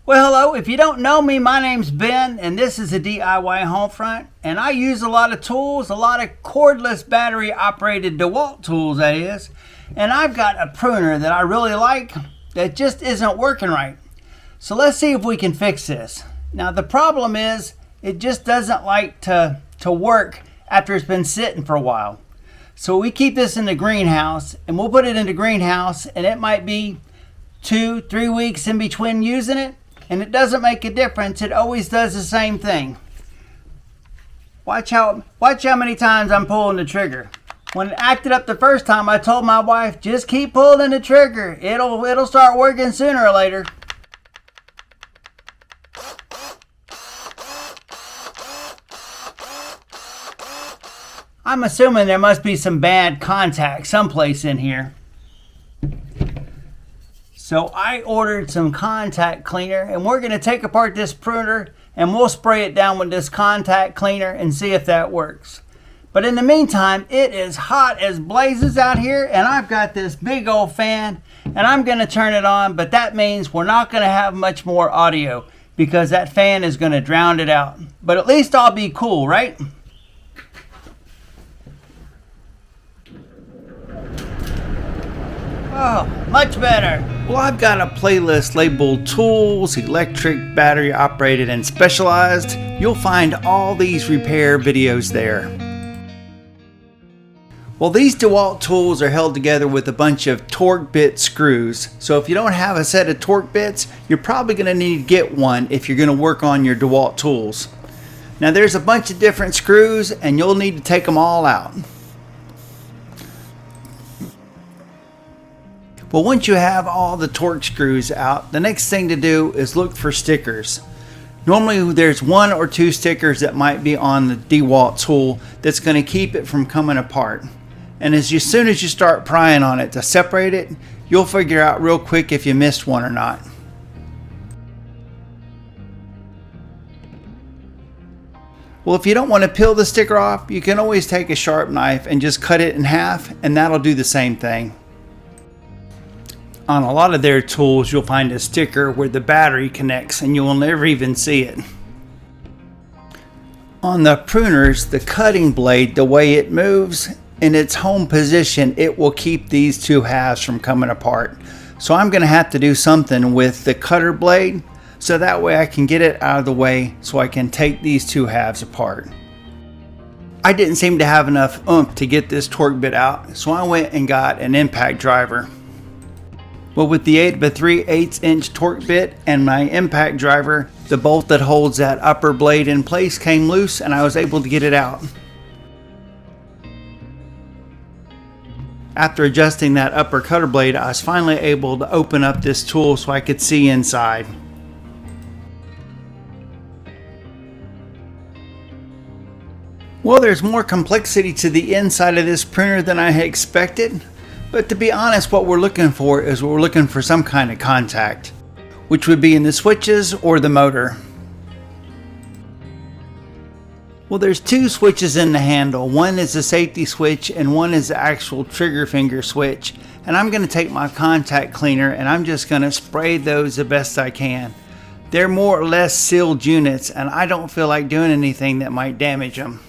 Well, hello. If you don't know me, my name's Ben, and this is a DIY Homefront. And I use a lot of tools, a lot of cordless battery-operated DeWALT tools, that is. And I've got a pruner that I really like that just isn't working right. So let's see if we can fix this. Now, the problem is it just doesn't like to work after it's been sitting for a while. So we keep this in the greenhouse, and we'll put it in the greenhouse, and it might be 2-3 weeks in between using it. And it doesn't make a difference. It always does the same thing. Watch how many times I'm pulling the trigger. When it acted up the first time, I told my wife, just keep pulling the trigger. It'll start working sooner or later. I'm assuming there must be some bad contact someplace in here. So I ordered some contact cleaner, and we're going to take apart this pruner and we'll spray it down with this contact cleaner and see if that works. But in the meantime, it is hot as blazes out here, and I've got this big old fan, and I'm going to turn it on, but that means we're not going to have much more audio because that fan is going to drown it out. But at least I'll be cool, right? Oh, much better. Well, I've got a playlist labeled Tools, Electric, Battery Operated, and Specialized. You'll find all these repair videos there. Well, these DeWALT tools are held together with a bunch of torque bit screws. So if you don't have a set of torque bits, you're probably going to need to get one if you're going to work on your DeWALT tools. Now there's a bunch of different screws, and you'll need to take them all out. Well, once you have all the torque screws out, the next thing to do is look for stickers. Normally there's 1 or 2 stickers that might be on the DeWALT tool that's going to keep it from coming apart. And as soon as you start prying on it to separate it, you'll figure out real quick if you missed one or not. Well, if you don't want to peel the sticker off, you can always take a sharp knife and just cut it in half, and that'll do the same thing. On a lot of their tools, you'll find a sticker where the battery connects, and you will never even see it. On the pruners, the cutting blade, the way it moves in its home position, it will keep these two halves from coming apart. So I'm going to have to do something with the cutter blade so that way I can get it out of the way so I can take these two halves apart. I didn't seem to have enough oomph to get this torque bit out, so I went and got an impact driver. Well, with the 8 3/8 inch torque bit and my impact driver, the bolt that holds that upper blade in place came loose, and I was able to get it out. After adjusting that upper cutter blade, I was finally able to open up this tool so I could see inside. Well, there's more complexity to the inside of this pruner than I had expected. But to be honest, what we're looking for is we're looking for some kind of contact, which would be in the switches or the motor. Well, there's 2 switches in the handle. One is the safety switch and one is the actual trigger finger switch. And I'm going to take my contact cleaner and I'm just going to spray those the best I can. They're more or less sealed units, and I don't feel like doing anything that might damage them.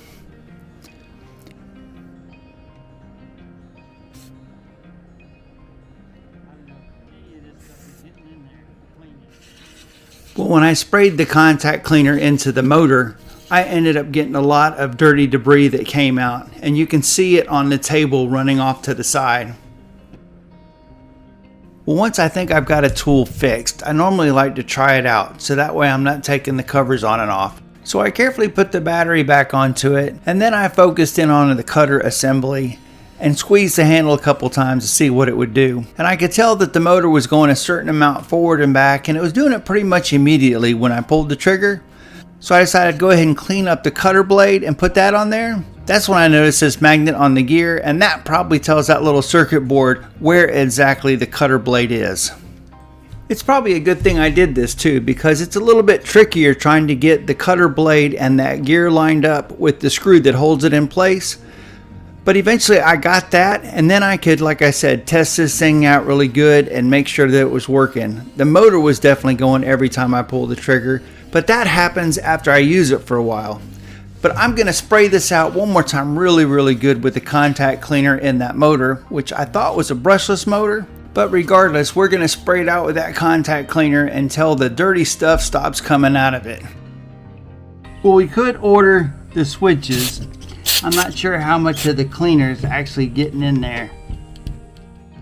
Well, when I sprayed the contact cleaner into the motor, I ended up getting a lot of dirty debris that came out, and you can see it on the table running off to the side. Well, once I think I've got a tool fixed, I normally like to try it out, so that way I'm not taking the covers on and off. So I carefully put the battery back onto it, and then I focused in on the cutter assembly and squeezed the handle a couple times to see what it would do. And I could tell that the motor was going a certain amount forward and back, and it was doing it pretty much immediately when I pulled the trigger. So I decided to go ahead and clean up the cutter blade and put that on there. That's when I noticed this magnet on the gear, and that probably tells that little circuit board where exactly the cutter blade is. It's probably a good thing I did this too, because it's a little bit trickier trying to get the cutter blade and that gear lined up with the screw that holds it in place. But eventually I got that, and then I could, like I said, test this thing out really good and make sure that it was working. The motor was definitely going every time I pulled the trigger, but that happens after I use it for a while. But I'm going to spray this out one more time really good with the contact cleaner in that motor, which I thought was a brushless motor. But regardless, we're going to spray it out with that contact cleaner until the dirty stuff stops coming out of it. Well, we could order the switches. I'm not sure how much of the cleaner is actually getting in there.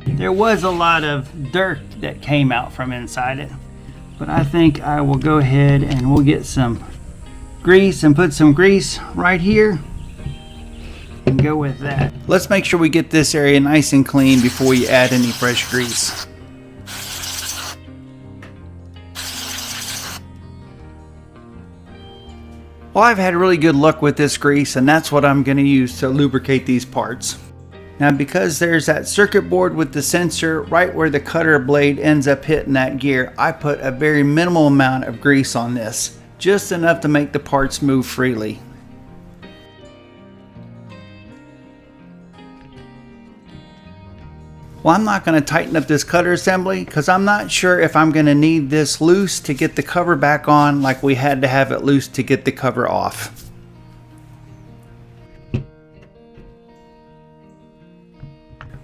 There was a lot of dirt that came out from inside it. But I think I will go ahead and we'll get some grease and put some grease right here and go with that. Let's make sure we get this area nice and clean before we add any fresh grease. Well, I've had really good luck with this grease, and that's what I'm going to use to lubricate these parts. Now, because there's that circuit board with the sensor right where the cutter blade ends up hitting that gear, I put a very minimal amount of grease on this, just enough to make the parts move freely. Well, I'm not going to tighten up this cutter assembly because I'm not sure if I'm going to need this loose to get the cover back on like we had to have it loose to get the cover off.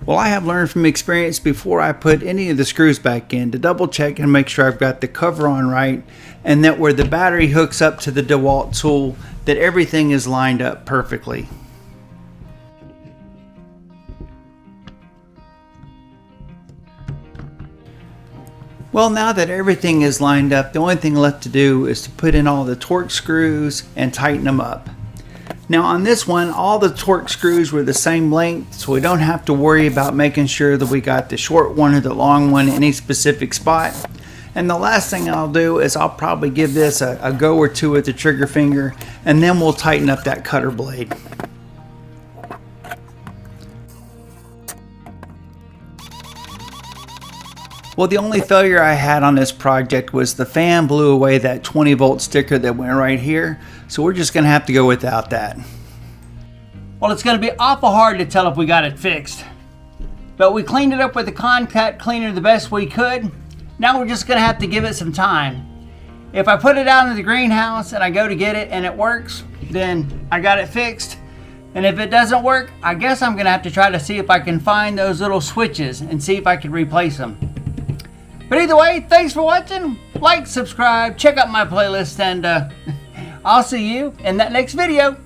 Well, I have learned from experience before I put any of the screws back in to double check and make sure I've got the cover on right, and that where the battery hooks up to the DeWALT tool, that everything is lined up perfectly. Well, now that everything is lined up, the only thing left to do is to put in all the Torx screws and tighten them up. Now on this one, all the Torx screws were the same length, so we don't have to worry about making sure that we got the short one or the long one in any specific spot. And the last thing I'll do is I'll probably give this a go or two with the trigger finger, and then we'll tighten up that cutter blade. Well, the only failure I had on this project was the fan blew away that 20 volt sticker that went right here, so we're just going to have to go without that. Well, it's going to be awful hard to tell if we got it fixed, but we cleaned it up with the contact cleaner the best we could. Now we're just going to have to give it some time. If I put it out in the greenhouse and I go to get it and it works, then I got it fixed. And if it doesn't work, I guess I'm going to have to try to see if I can find those little switches and see if I can replace them. But either way, thanks for watching. Like, subscribe, check out my playlist, and I'll see you in that next video.